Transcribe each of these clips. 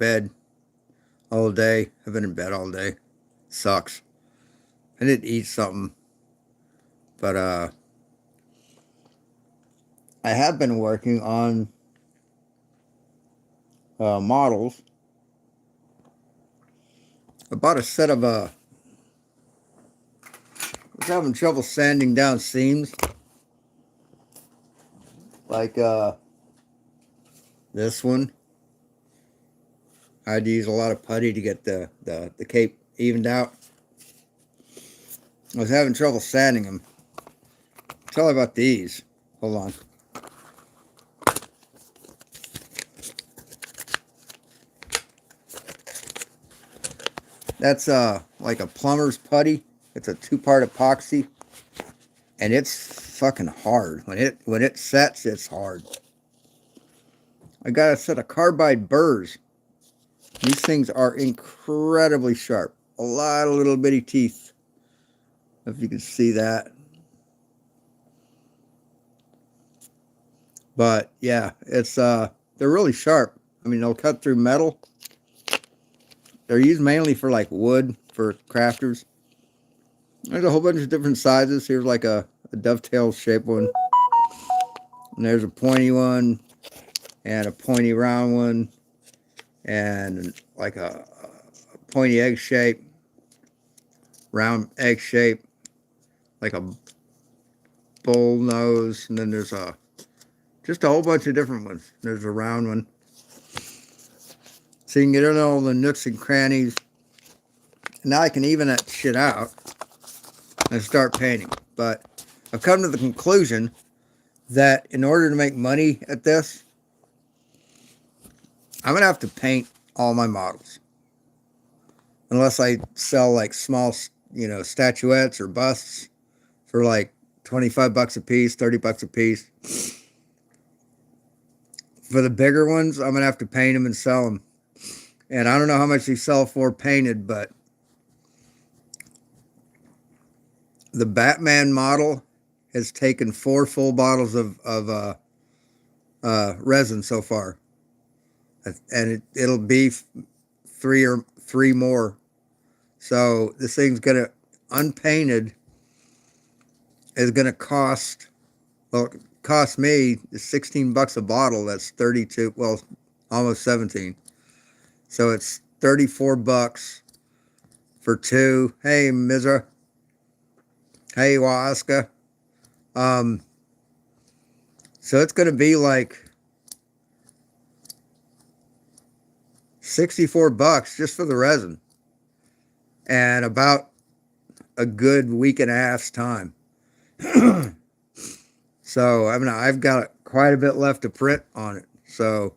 bed all day. I've been in bed all day. Sucks. I did eat something, but I have been working on models. I bought a set of I was having trouble sanding down seams, like this one. I had to use a lot of putty to get the cape evened out. I was having trouble sanding them. Tell you about these. Hold on. That's like a plumber's putty. It's a 2-part epoxy, and it's fucking hard. When it sets, it's hard. I got a set of carbide burrs. These things are incredibly sharp. A lot of little bitty teeth. If you can see that. But yeah, it's they're really sharp. I mean, they'll cut through metal. They're used mainly for like wood for crafters. There's a whole bunch of different sizes. Here's like a dovetail shaped one. And there's a pointy one and a pointy round one and like a pointy egg shape, round egg shape, like a bull nose, and then there's just a whole bunch of different ones. There's a round one. So you can get in all the nooks and crannies. Now I can even that shit out and start painting. But I've come to the conclusion that in order to make money at this, I'm going to have to paint all my models. Unless I sell like small, statuettes or busts for like 25 bucks a piece, 30 bucks a piece. For the bigger ones, I'm going to have to paint them and sell them. And I don't know how much they sell for painted, but the Batman model has taken 4 full bottles of resin so far. And it'll be three more. So this thing's going to, unpainted, is going to cost, well, it cost me 16 bucks a bottle. That's 32, well, almost 17. So it's 34 bucks for 2. Hey, Mizra. Hey, Waska. So it's going to be like 64 bucks just for the resin. And about a good week and a half's time. So I've got quite a bit left to print on it. So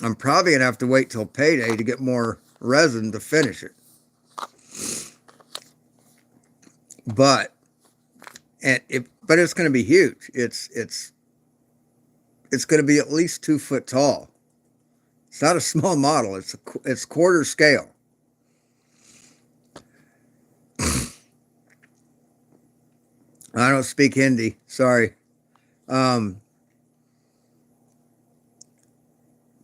I'm probably going to have to wait till payday to get more resin to finish it. But it's going to be huge. It's going to be at least 2 foot tall. It's not a small model. It's quarter scale. I don't speak Hindi. Sorry.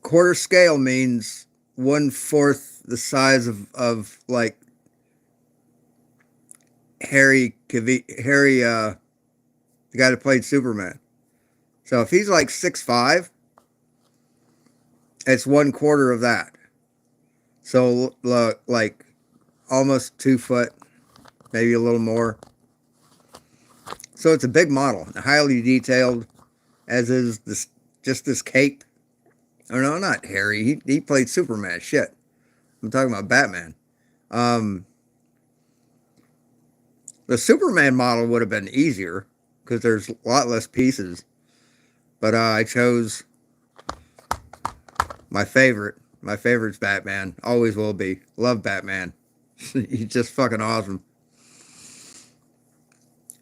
Quarter scale means 1/4 the size of like Harry, the guy that played Superman. So if he's like 6'5", it's 1/4 of that. So like almost 2 foot, maybe a little more. So it's a big model, highly detailed, as is this cape. Oh no, not Harry. He played Superman. Shit, I'm talking about Batman. The Superman model would have been easier because there's a lot less pieces. But I chose my favorite. My favorite's Batman. Always will be. Love Batman. He's just fucking awesome.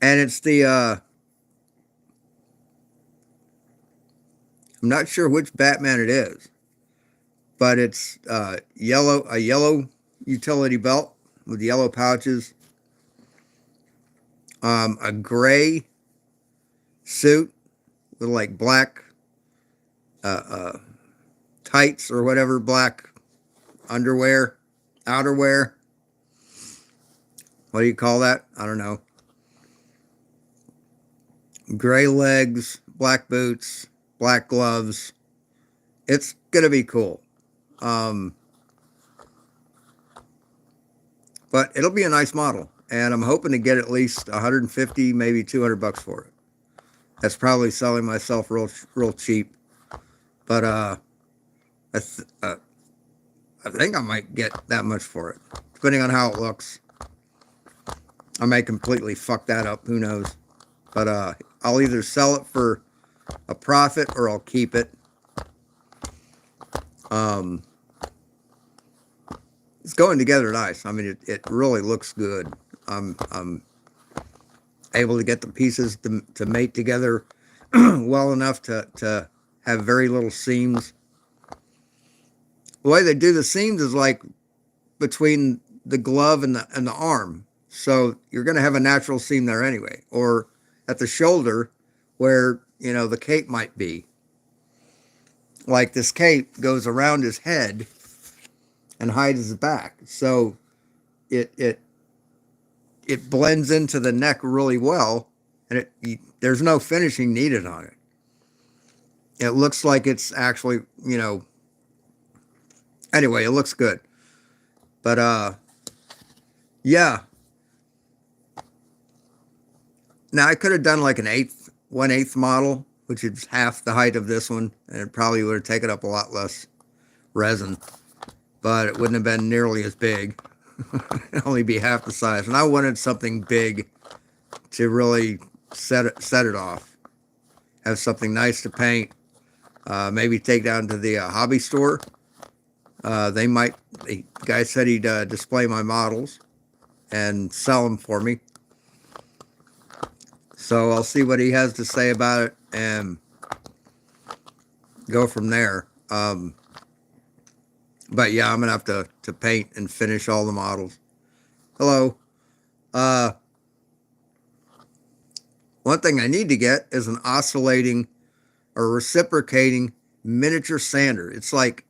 And it's the I'm not sure which Batman it is, but it's a yellow utility belt with yellow pouches, a gray suit with like black top tights or whatever, black underwear, outerwear. What do you call that? I don't know. Gray legs, black boots, black gloves. It's going to be cool. But it'll be a nice model. And I'm hoping to get at least 150, maybe 200 bucks for it. That's probably selling myself real cheap. But I think I might get that much for it, depending on how it looks. I may completely fuck that up. Who knows? But I'll either sell it for a profit or I'll keep it. It's going together nice. I mean, it really looks good. I'm able to get the pieces to mate together well enough to have very little seams. The way they do the seams is like between the glove and the arm. So you're going to have a natural seam there anyway. Or at the shoulder where, you know, the cape might be. Like this cape goes around his head and hides his back. So it blends into the neck really well, and there's no finishing needed on it. It looks like it's actually, you know, anyway, it looks good. But yeah. Now I could have done like an 1/8 model, which is half the height of this one, and it probably would have taken up a lot less resin, but it wouldn't have been nearly as big. It'd only be half the size, and I wanted something big to really set it off. Have something nice to paint. Maybe take down to the hobby store. The guy said he'd display my models and sell them for me. So I'll see what he has to say about it and go from there. But yeah, I'm going to have to paint and finish all the models. Hello. One thing I need to get is an oscillating or reciprocating miniature sander. It's like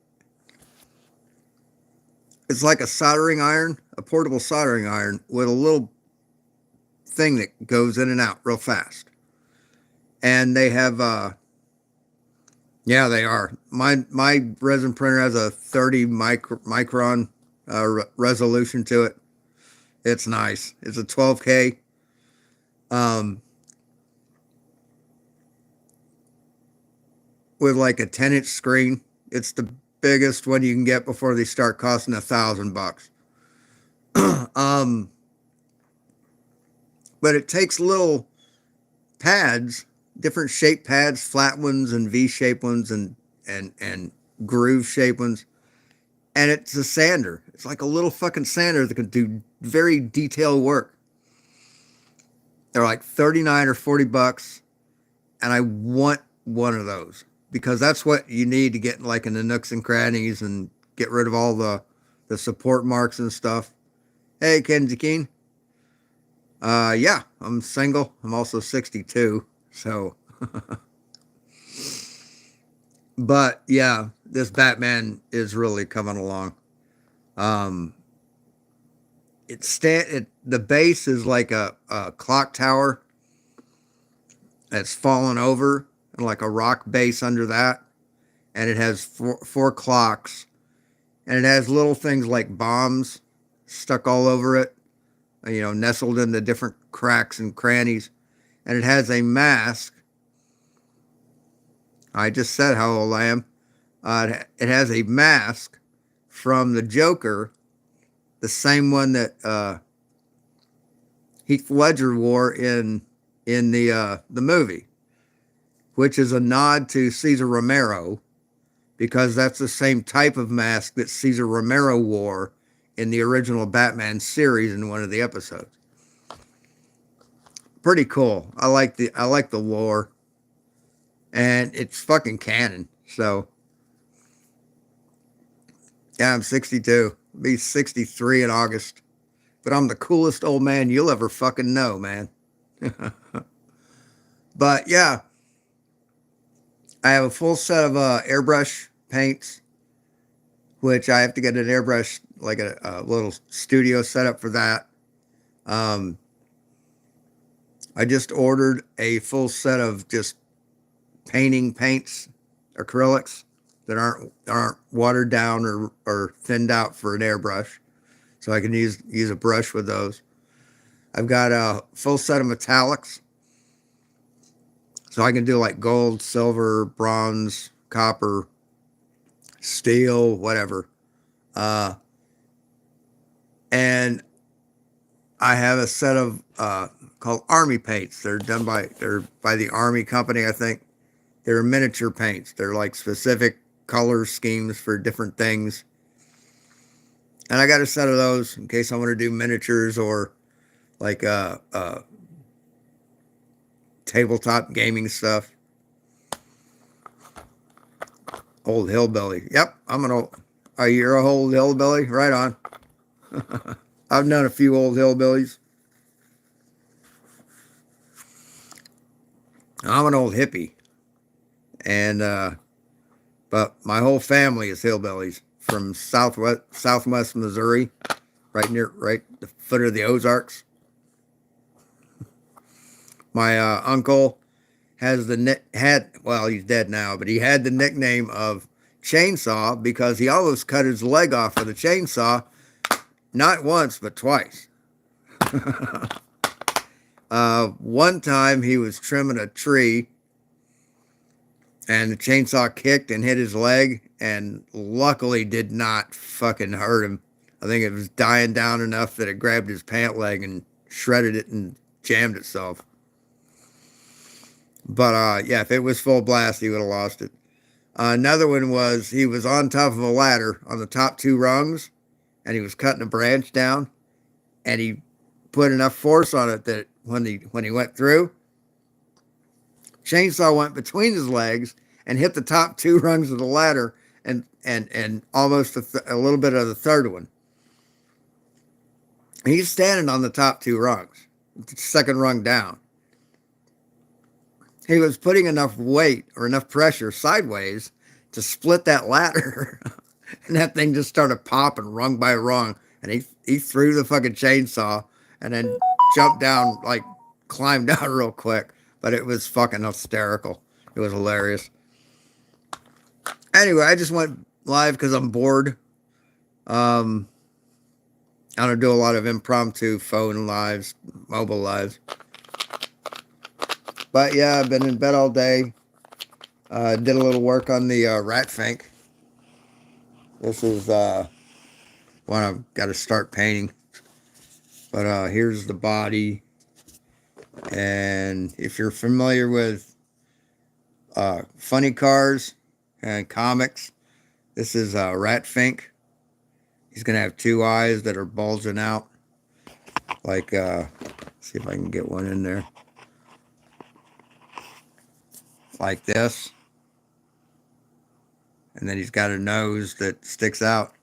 a soldering iron, a portable soldering iron with a little thing that goes in and out real fast. And they have yeah, they are. My resin printer has a 30 micron resolution to it. It's nice. It's a 12K. With like a 10-inch screen. It's the biggest one you can get before they start costing $1,000. But it takes little pads, different shape pads, flat ones and V-shaped ones and groove-shaped ones. And it's a sander. It's like a little fucking sander that can do very detailed work. They're like 39 or 40 bucks. And I want one of those because that's what you need to get like in the nooks and crannies and get rid of all the support marks and stuff. Hey, Kenzie Keen. Yeah, I'm single. I'm also 62. So, but yeah, this Batman is really coming along. The base is like a clock tower that's fallen over, and like a rock base under that, and it has four clocks, and it has little things like bombs stuck all over it, you know, nestled in the different cracks and crannies, and it has a mask. I just said how old I am. It has a mask from the Joker, the same one that Heath Ledger wore in the movie, which is a nod to Cesar Romero, because that's the same type of mask that Cesar Romero wore in the original Batman series in one of the episodes. Pretty cool. I like the lore, and it's fucking canon. So yeah, I'm 62. I'll be 63 in August. But I'm the coolest old man you'll ever fucking know, man. But yeah, I have a full set of airbrush paints. which I have to get an airbrush, like a little studio set up for that. Um, I just ordered a full set of just painting paints, acrylics that aren't watered down or thinned out for an airbrush, so I can use a brush with those. I've got a full set of metallics, so I can do like gold, silver, bronze, copper, steel, whatever. And I have a set of called Army paints. They're by the Army company, I think. They're miniature paints. They're like specific color schemes for different things. And I got a set of those in case I want to do miniatures or like tabletop gaming stuff. Old hillbilly. Yep, I'm an old. Oh, you're a old hillbilly? Right on. I've known a few old hillbillies. I'm an old hippie, and but my whole family is hillbillies from Southwest Missouri, right the foot of the Ozarks. My uncle well, he's dead now, but he had the nickname of Chainsaw because he almost cut his leg off with a chainsaw, not once but twice. One time he was trimming a tree and the chainsaw kicked and hit his leg, and luckily did not fucking hurt him. I think it was dying down enough that it grabbed his pant leg and shredded it and jammed itself. But yeah, if it was full blast, he would have lost it. Another one was he was on top of a ladder on the top two rungs, and he was cutting a branch down, and he put enough force on it that when he went through, chainsaw went between his legs and hit the top two rungs of the ladder and almost a little bit of the third one. He's standing on the top two rungs, the second rung down. He was putting enough weight or enough pressure sideways to split that ladder. And that thing just started popping rung by rung. And he threw the fucking chainsaw and then jumped down, like climbed down real quick. But it was fucking hysterical. It was hilarious. Anyway, I just went live because I'm bored. I don't do a lot of impromptu phone lives, mobile lives. But yeah, I've been in bed all day. Did a little work on the rat fink. This is one I've got to start painting. But here's the body. And if you're familiar with funny cars and comics, this is Rat Fink. He's going to have two eyes that are bulging out. Like, see if I can get one in there. Like this. And then he's got a nose that sticks out.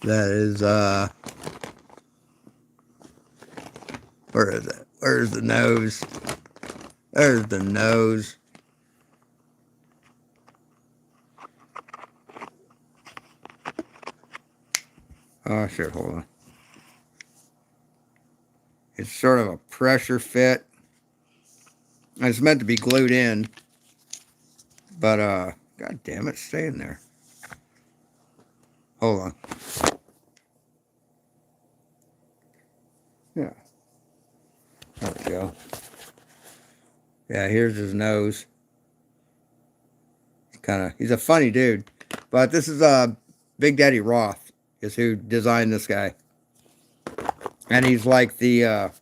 That is, where is it? Where's the nose? There's the nose. Oh, sure, hold on. It's sort of a pressure fit. It's meant to be glued in. But, God damn it, stay in there. Hold on. Yeah. There we go. Yeah, here's his nose. He's a funny dude. But this is Big Daddy Roth is who designed this guy. And he's like the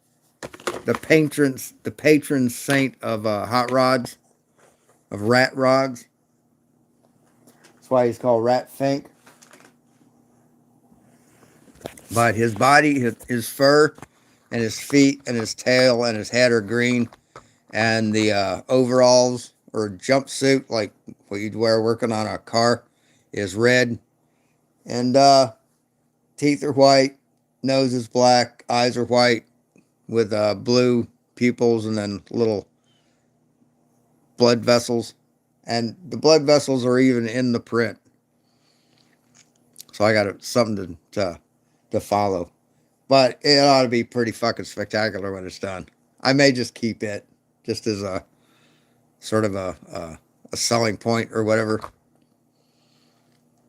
patron saint of hot rods, of rat rods. That's why he's called Rat Fink. But his body, his fur, and his feet, and his tail, and his head are green. And the overalls or jumpsuit, like what you'd wear working on a car, is red. And teeth are white, nose is black, eyes are white with blue pupils and then little blood vessels. And the blood vessels are even in the print. So I got something to follow. But it ought to be pretty fucking spectacular when it's done. I may just keep it just as a sort of a selling point or whatever,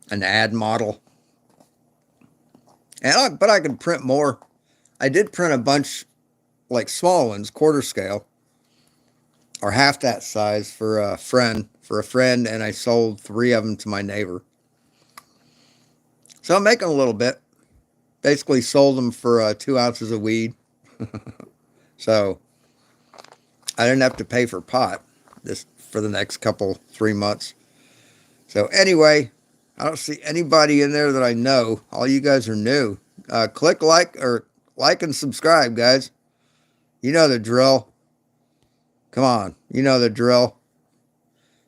an ad model. But I can print more. I did print a bunch, like small ones, quarter scale, or half that size for a friend, and I sold 3 of them to my neighbor. So I'm making a little bit. Basically sold them for 2 ounces of weed. So I didn't have to pay for pot this for the next 3 months. So anyway, I don't see anybody in there that I know. All you guys are new. Click like and subscribe, guys. You know the drill. Come on, you know the drill.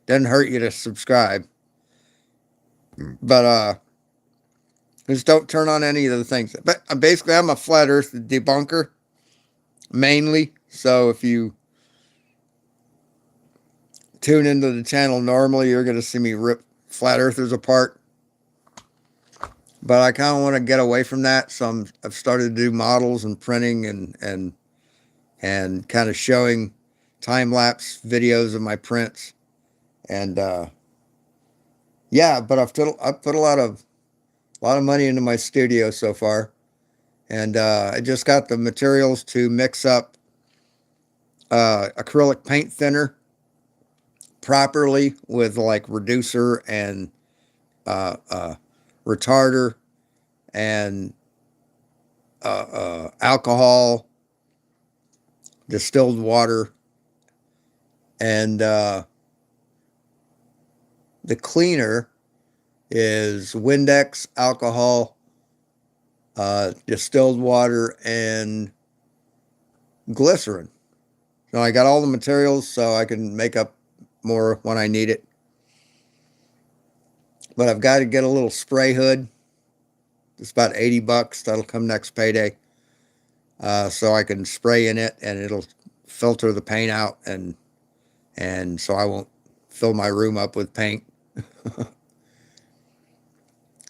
Doesn't hurt you to subscribe. But just don't turn on any of the things. But basically, I'm a flat earth debunker, mainly. So if you tune into the channel normally, you're going to see me rip flat earthers apart. But I kind of want to get away from that, so I've started to do models and printing and kind of showing time-lapse videos of my prints. And yeah, but I've put a lot of money into my studio so far, and I just got the materials to mix up acrylic paint thinner properly with like reducer and retarder and alcohol, distilled water, and the cleaner is Windex, alcohol, distilled water, and glycerin. So I got all the materials so I can make up more when I need it. But I've got to get a little spray hood. It's about $80. That'll come next payday. So I can spray in it and it'll filter the paint out, and so I won't fill my room up with paint.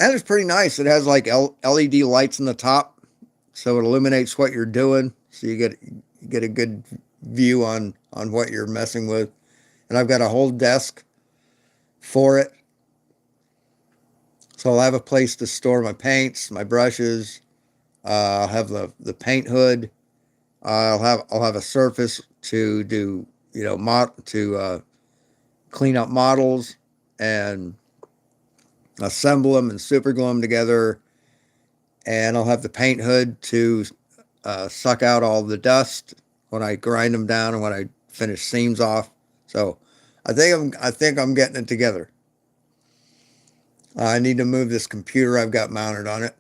And it's pretty nice. It has like LED lights in the top, so it illuminates what you're doing, so you get a good view on what you're messing with. And I've got a whole desk for it, so I'll have a place to store my paints, my brushes. I'll have the paint hood. I'll have a surface to do, clean up models and assemble them and super glue them together. And I'll have the paint hood to suck out all the dust when I grind them down and when I finish seams off. So I think I'm getting it together. I need to move this computer I've got mounted on it,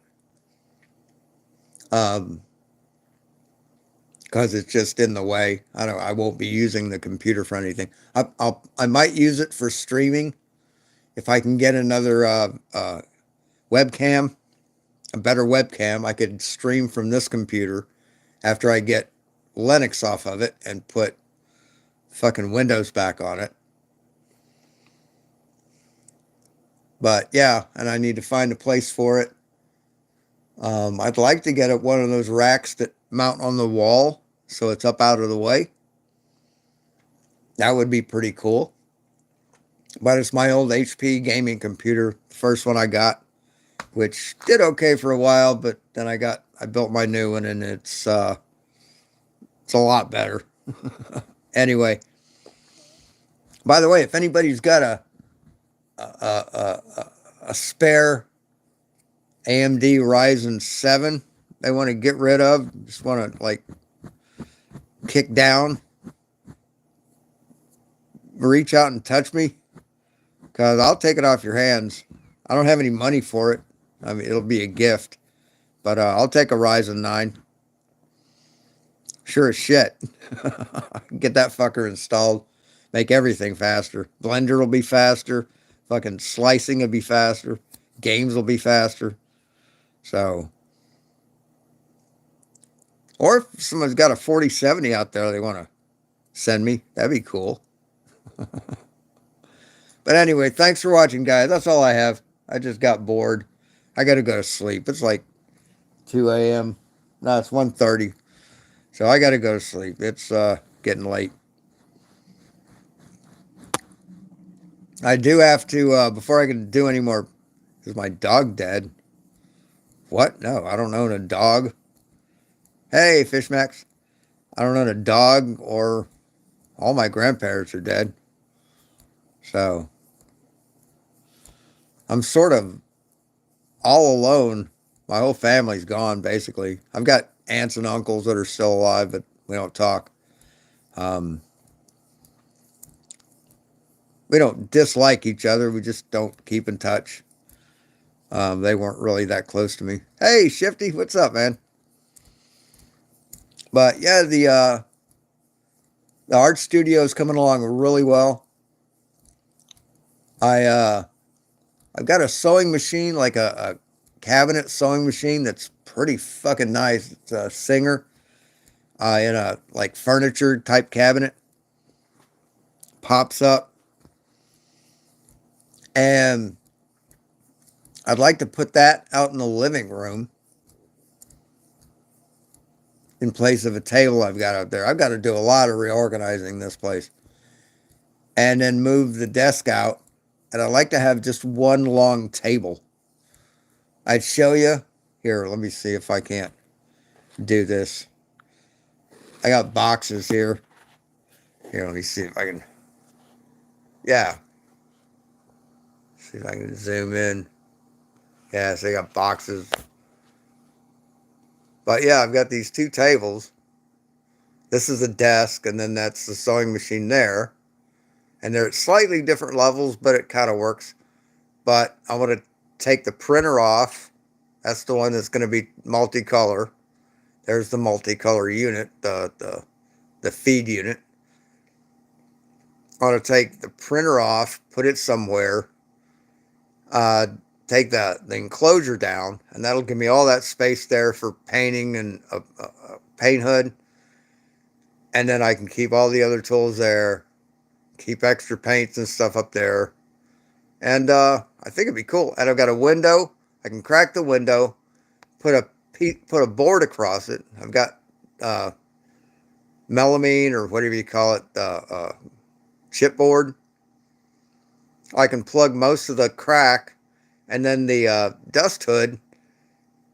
because it's just in the way. I won't be using the computer for anything. I might use it for streaming if I can get another webcam, a better webcam. I could stream from this computer after I get Linux off of it and put fucking Windows back on it. But yeah, and I need to find a place for it. I'd like to get one of those racks that mount on the wall so it's up out of the way. That would be pretty cool. But it's my old HP gaming computer, the first one I got, which did okay for a while, but then I built my new one, and it's a lot better. Anyway, by the way, if anybody's got a spare AMD Ryzen 7 they want to get rid of, just want to like kick down, reach out and touch me, because I'll take it off your hands. I don't have any money for it. I mean, it'll be a gift, but I'll take a Ryzen 9. Sure as shit. Get that fucker installed. Make everything faster. Blender will be faster. Fucking slicing will be faster. Games will be faster. So, or if someone's got a 4070 out there they want to send me, that'd be cool. But anyway, thanks for watching, guys. That's all I have. I just got bored. I got to go to sleep. It's like 2 a.m. No, it's 1:30. So I got to go to sleep. It's getting late. I do have to, before I can do any more, is my dog dead? What? No, I don't own a dog. Hey, Fishmax. I don't own a dog, or all my grandparents are dead. So I'm sort of all alone. My whole family's gone, basically. I've got aunts and uncles that are still alive, but we don't talk. Um, we don't dislike each other. We just don't keep in touch. They weren't really that close to me. Hey, Shifty, what's up, man? But yeah, the art studio is coming along really well. I've got a sewing machine, like a cabinet sewing machine that's pretty fucking nice. It's a Singer in a like furniture type cabinet. Pops up, and I'd like to put that out in the living room in place of a table I've got out there. I've got to do a lot of reorganizing this place, and then move the desk out. And I'd like to have just one long table. I'd show you. Here, let me see if I can't do this. I got boxes here. Here, let me see if I can. Yeah. See if I can zoom in. Yeah, so I got boxes. But yeah, I've got these two tables. This is a desk, and then that's the sewing machine there. And they're at slightly different levels, but it kind of works. But I want to take the printer off. That's the one that's going to be multicolor. There's the multicolor unit, the feed unit. I want to take the printer off, put it somewhere, take the enclosure down, and that'll give me all that space there for painting and a paint hood. And then I can keep all the other tools there, keep extra paints and stuff up there. And I think it'd be cool. And I've got a window. I can crack the window, put a board across it. I've got melamine, or whatever you call it, chipboard. I can plug most of the crack, and then the dust hood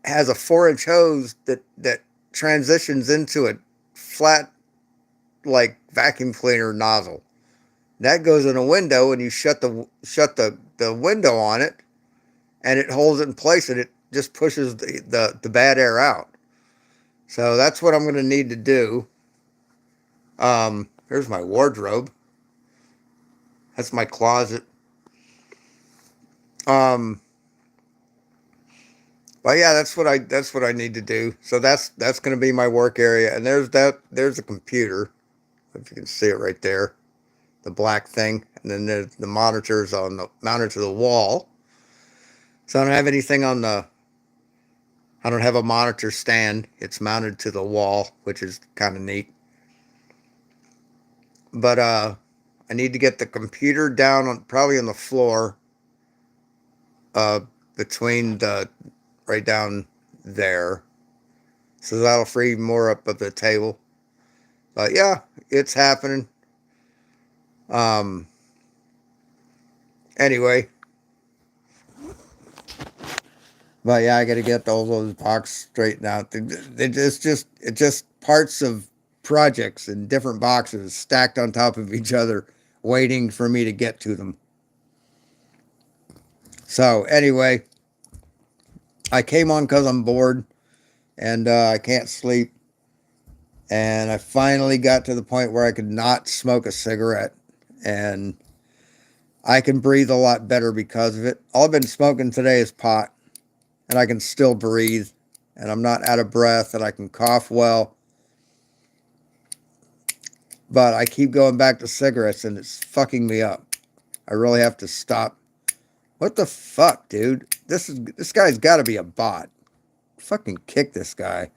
has a 4-inch hose that transitions into a flat, like, vacuum cleaner nozzle. That goes in a window, and you shut the window on it, and it holds it in place, and it just pushes the bad air out. So that's what I'm going to need to do. Here's my wardrobe. That's my closet. But yeah, that's what I need to do. So that's going to be my work area. And there's a computer, if you can see it right there, the black thing. And then there's the monitors mounted to the wall. So I don't have anything I don't have a monitor stand. It's mounted to the wall, which is kind of neat. But I need to get the computer down probably on the floor, between right down there. So that'll free more up of the table. But yeah, it's happening. Anyway. But yeah, I got to get all those boxes straightened out. It's just parts of projects in different boxes stacked on top of each other, waiting for me to get to them. So anyway, I came on because I'm bored, and I can't sleep. And I finally got to the point where I could not smoke a cigarette, and I can breathe a lot better because of it. All I've been smoking today is pot, and I can still breathe, and I'm not out of breath, and I can cough well. But I keep going back to cigarettes, and it's fucking me up. I really have to stop. What the fuck, dude? This guy's got to be a bot. Fucking kick this guy.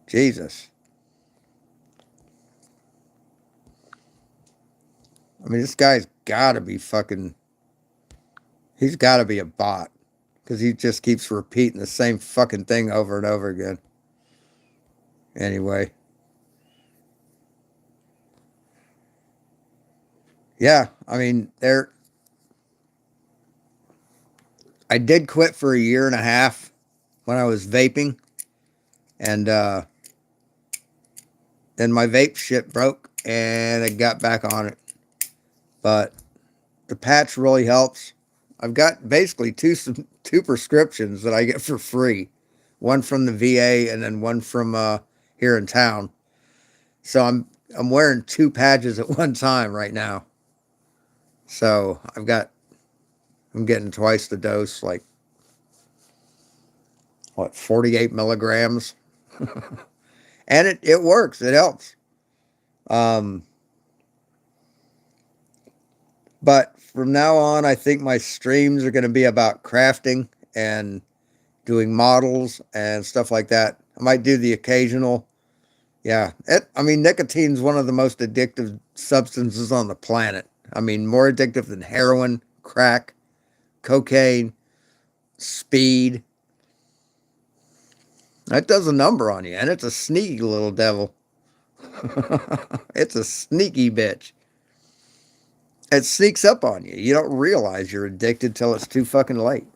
Jesus. I mean, this guy's got to be fucking... He's got to be a bot because he just keeps repeating the same fucking thing over and over again. Anyway, yeah, I mean, there. I did quit for a year and a half when I was vaping, and then my vape shit broke, and I got back on it. But the patch really helps. I've got basically two prescriptions that I get for free, one from the VA and then one from here in town. So I'm wearing two patches at one time right now. So I'm getting twice the dose, like what 48 milligrams, and it works. It helps. Um, but from now on, I think my streams are going to be about crafting and doing models and stuff like that. I might do the occasional. Yeah, I mean, nicotine's one of the most addictive substances on the planet. I mean, more addictive than heroin, crack, cocaine, speed. That does a number on you, and it's a sneaky little devil. It's a sneaky bitch. It sneaks up on you. You don't realize you're addicted till it's too fucking late.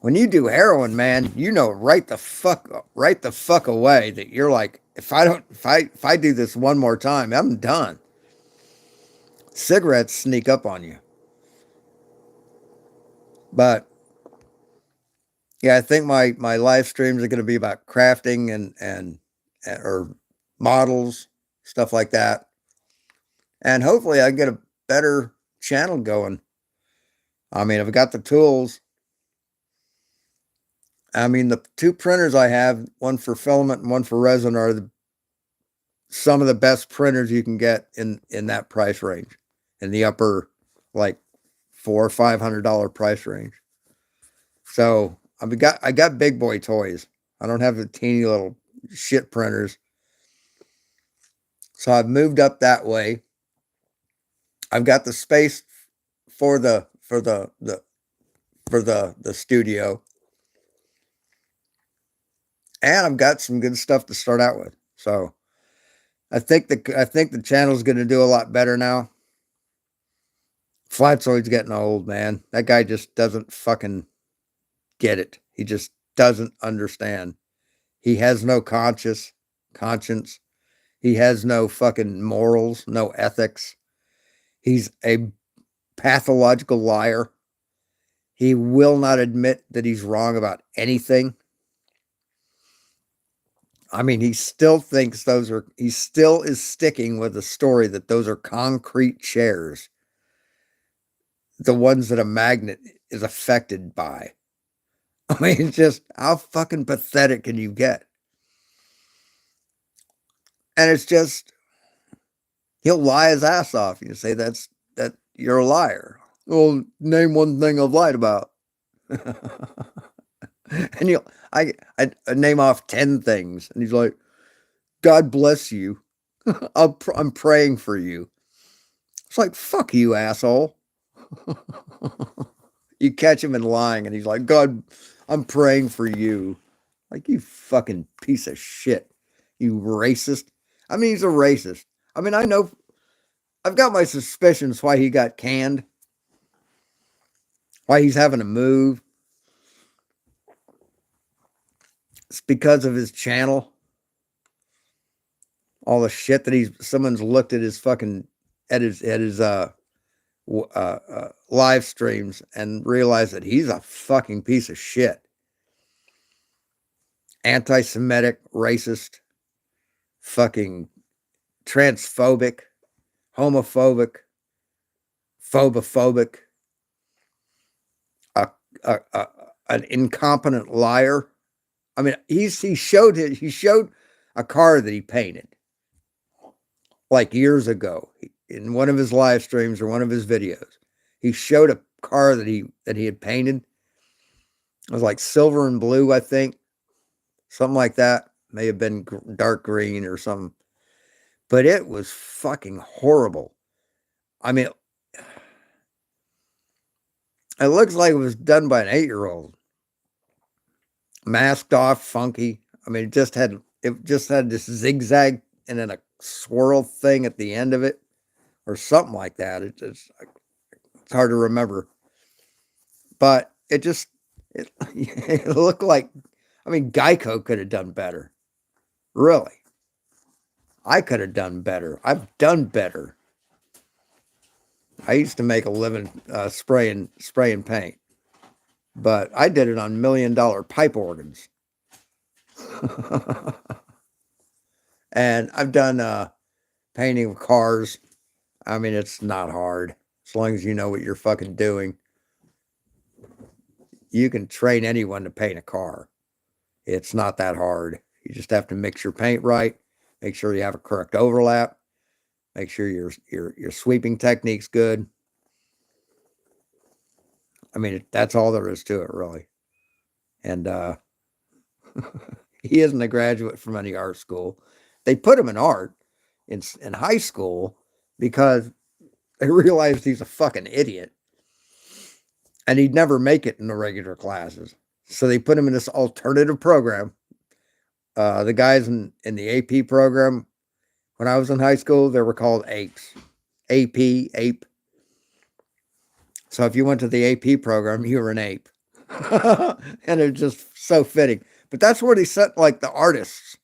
When you do heroin, man, you know right the fuck away that you're like, if I do this one more time, I'm done. Cigarettes sneak up on you. But yeah, I think my live streams are going to be about crafting and or models, stuff like that. And hopefully I can get a better channel going. I mean, I've got the tools. I mean, the two printers I have, one for filament and one for resin, are some of the best printers you can get in that price range, in the upper like $400-500 price range. So I got big boy toys. I don't have the teeny little shit printers. So I've moved up that way. I've got the space for the studio, and I've got some good stuff to start out with. So I think the channel's going to do a lot better now. Flatzoid's getting old, man. That guy just doesn't fucking get it. He just doesn't understand. He has no conscience. He has no fucking morals, no ethics. He's a pathological liar. He will not admit that he's wrong about anything. I mean, he still is sticking with the story that those are concrete chairs, the ones that a magnet is affected by. I mean, it's just, how fucking pathetic can you get? And it's just, he'll lie his ass off. You say that you're a liar. Well, name one thing I've lied about. And I name off 10 things, and he's like, God bless you. I'm praying for you. It's like, fuck you, asshole. You catch him in lying, and he's like, God, I'm praying for you. Like, you fucking piece of shit. You racist. I mean, he's a racist. I mean, I know, I've got my suspicions why he got canned, why he's having to move. It's because of his channel. All the shit that someone's looked at his fucking, at his live streams and realized that he's a fucking piece of shit. Anti-Semitic, racist, fucking transphobic, homophobic, phobophobic, an incompetent liar. I mean, he showed a car that he painted like years ago in one of his live streams or one of his videos. He showed a car that he had painted. It was like silver and blue, I think, something like that. May have been dark green or something, but it was fucking horrible. I mean, It looks like it was done by an 8-year-old. Masked off, funky. I mean, it just had this zigzag and then a swirl thing at the end of it, or something like that. It's hard to remember, but it looked like. I mean, Geico could have done better. Really, I could have done better. I've done better. I used to make a living spraying paint, but I did it on $1 million pipe organs. And I've done painting of cars. I mean, it's not hard as long as you know what you're fucking doing. You can train anyone to paint a car. It's not that hard. You just have to mix your paint right, make sure you have a correct overlap, make sure your sweeping technique's good. I mean, that's all there is to it, really. And he isn't a graduate from any art school. They put him in art in high school because they realized he's a fucking idiot and he'd never make it in the regular classes. So they put him in this alternative program. The guys in the AP program, when I was in high school, they were called apes. Ape. So if you went to the AP program, you were an ape. And it's just so fitting. But that's where they set like the artists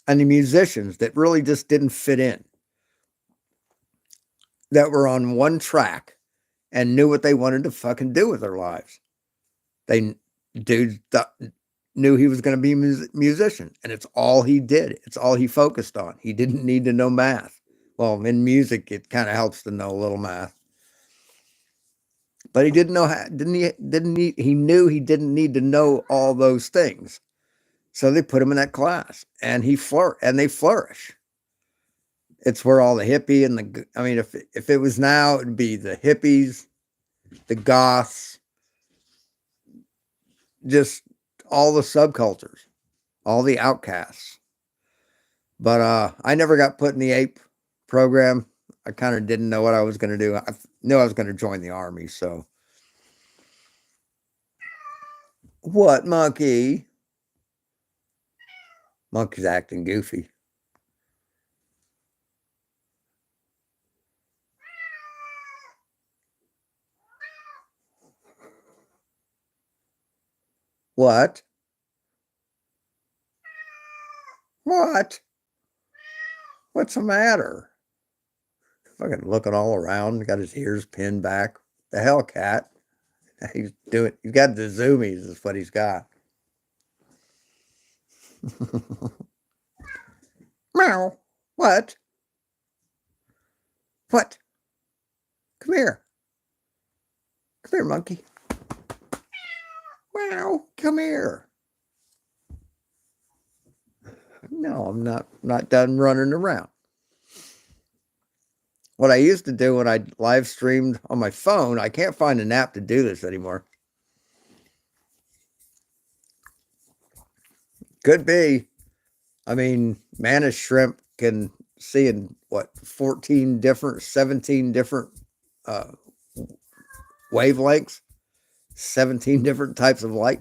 and the musicians that really just didn't fit in, that were on one track and knew what they wanted to fucking do with their lives. Dude knew he was going to be a musician, and it's all he did. It's all he focused on. He didn't need to know math. Well, in music, it kind of helps to know a little math. But he didn't know how, he knew he didn't need to know all those things. So they put him in that class, and they flourish. It's where all the hippie and I mean, if it was now, it'd be the hippies, the goths, just all the subcultures, all the outcasts. But I never got put in the ape program. I kind of didn't know what I was going to do. I knew I was going to join the army. So, what, monkey? Monkey's acting goofy. What? What? What's the matter? Fucking looking all around, got his ears pinned back. The hell, cat? He's got the zoomies, is what he's got. Meow. What? What? Come here. Come here, monkey. Meow. Come here. No, I'm not done running around. What I used to do when I live streamed on my phone, I can't find an app to do this anymore. Could be. I mean, Manna Shrimp can see in 17 different wavelengths, 17 different types of light.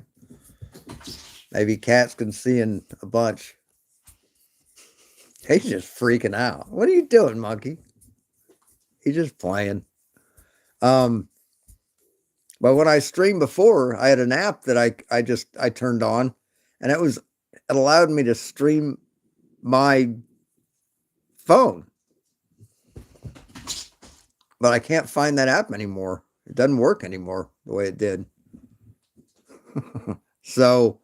Maybe cats can see in a bunch. He's just freaking out. What are you doing, monkey? He's just playing. But when I streamed before, I had an app that I turned on, and it allowed me to stream my phone. But I can't find that app anymore. It doesn't work anymore the way it did. So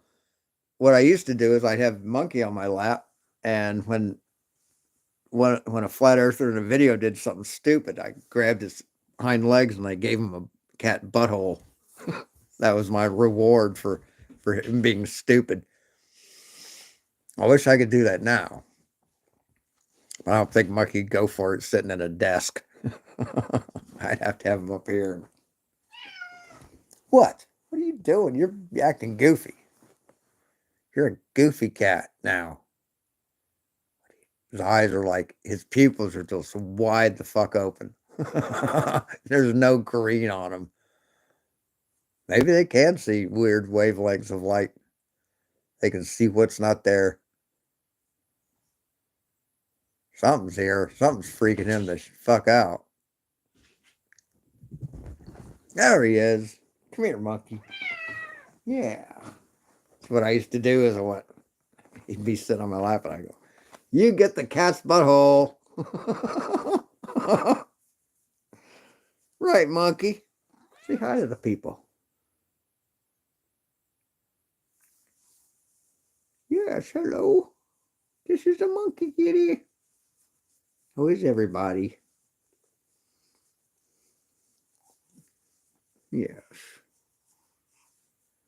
what I used to do is I'd have Monkey on my lap, and when a flat earther in a video did something stupid, I grabbed his hind legs and I gave him a cat butthole. That was my reward for him being stupid. I wish I could do that now. I don't think Monkey'd go for it sitting at a desk. I'd have to have him up here. What? What are you doing? You're acting goofy. You're a goofy cat now. His eyes are like, his pupils are just wide the fuck open. There's no green on him. Maybe they can see weird wavelengths of light. They can see what's not there. Something's here. Something's freaking him the fuck out. There he is. Come here, monkey. Yeah. That's what I used to do is I went, he'd be sitting on my lap and I go, you get the cat's butthole. Right, monkey. Say hi to the people. Yes, hello. This is the monkey kitty. How is everybody? Yes.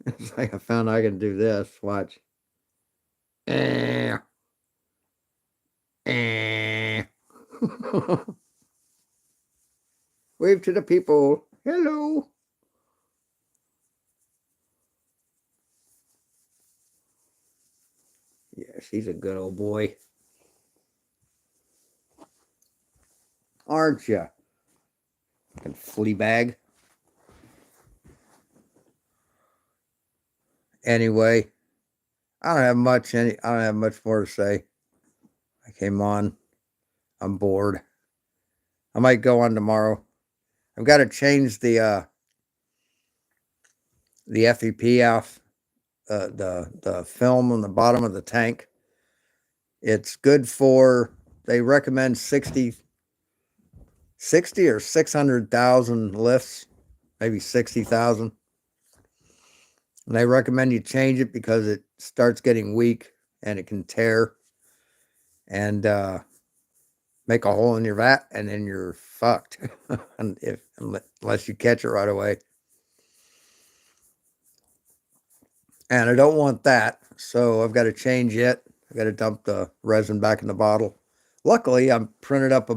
It's like I found I can do this. Watch. Eh. Eh. Wave to the people. Hello. Yes, he's a good old boy. Aren't you? Fucking flea bag. Anyway, I don't have much more to say. I came on. I'm bored. I might go on tomorrow. I've got to change the FEP off the film on the bottom of the tank. It's good for, they recommend 60 or 600,000 lifts, maybe 60,000. And they recommend you change it because it starts getting weak and it can tear and make a hole in your vat, and then you're fucked unless you catch it right away. And I don't want that, so I've got to change it. I've got to dump the resin back in the bottle. Luckily, I printed up a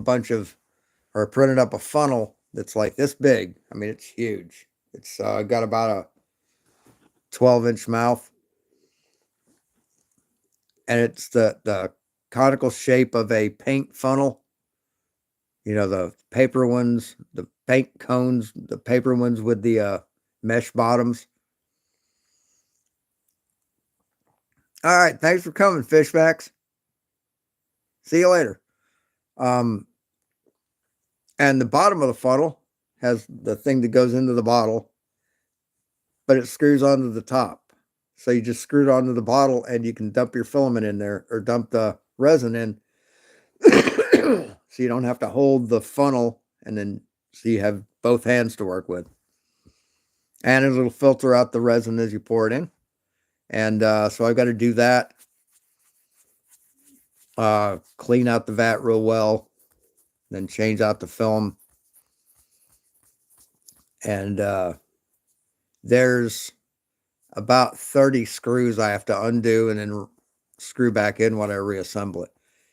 funnel that's like this big. I mean, it's huge. It's got about a 12-inch mouth. And it's the conical shape of a paint funnel. You know, the paper ones, the paint cones, the paper ones with the mesh bottoms. All right, thanks for coming, Fishbacks. See you later. And the bottom of the funnel has the thing that goes into the bottle, but it screws onto the top. So you just screw it onto the bottle and you can dump your filament in there or dump the resin in. So you don't have to hold the funnel, and then so you have both hands to work with. And it'll filter out the resin as you pour it in. And so I've got to do that. Clean out the vat real well, then change out the film. And there's about 30 screws I have to undo and then screw back in when I reassemble it.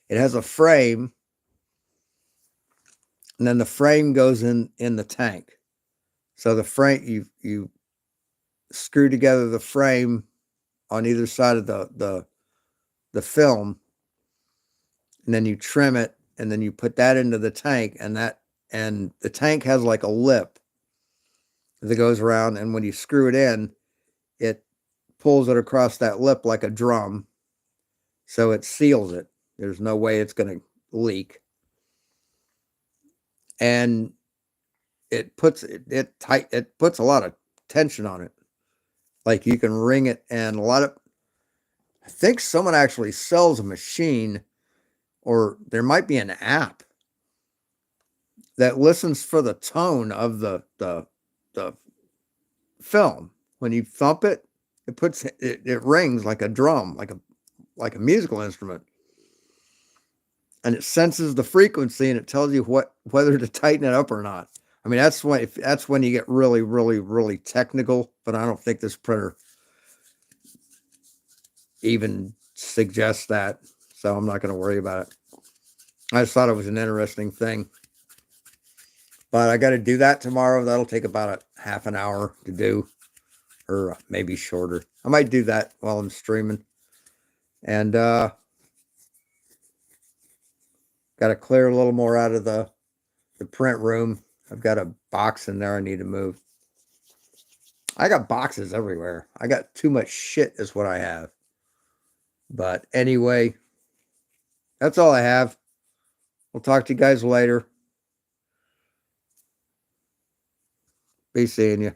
It has a frame, and then the frame goes in the tank. So the frame, you screw together the frame on either side of the film, and then you trim it, and then you put that into the tank, and the tank has like a lip that goes around, and when you screw it in, it pulls it across that lip like a drum, so it seals it. There's no way it's going to leak, and it puts it tight. It puts a lot of tension on it. Like you can wring it, and I think someone actually sells a machine, or there might be an app that listens for the tone of the film. When you thump it, it rings like a drum, like a musical instrument, and it senses the frequency and it tells you whether to tighten it up or not. I mean, that's when you get really, really, really technical. But I don't think this printer even suggests that, so I'm not going to worry about it. I just thought it was an interesting thing. But I got to do that tomorrow. That'll take about a half an hour to do, or maybe shorter. I might do that while I'm streaming. And got to clear a little more out of the print room. I've got a box in there I need to move. I got boxes everywhere. I got too much shit is what I have. But anyway, that's all I have. We'll talk to you guys later. Be seeing you.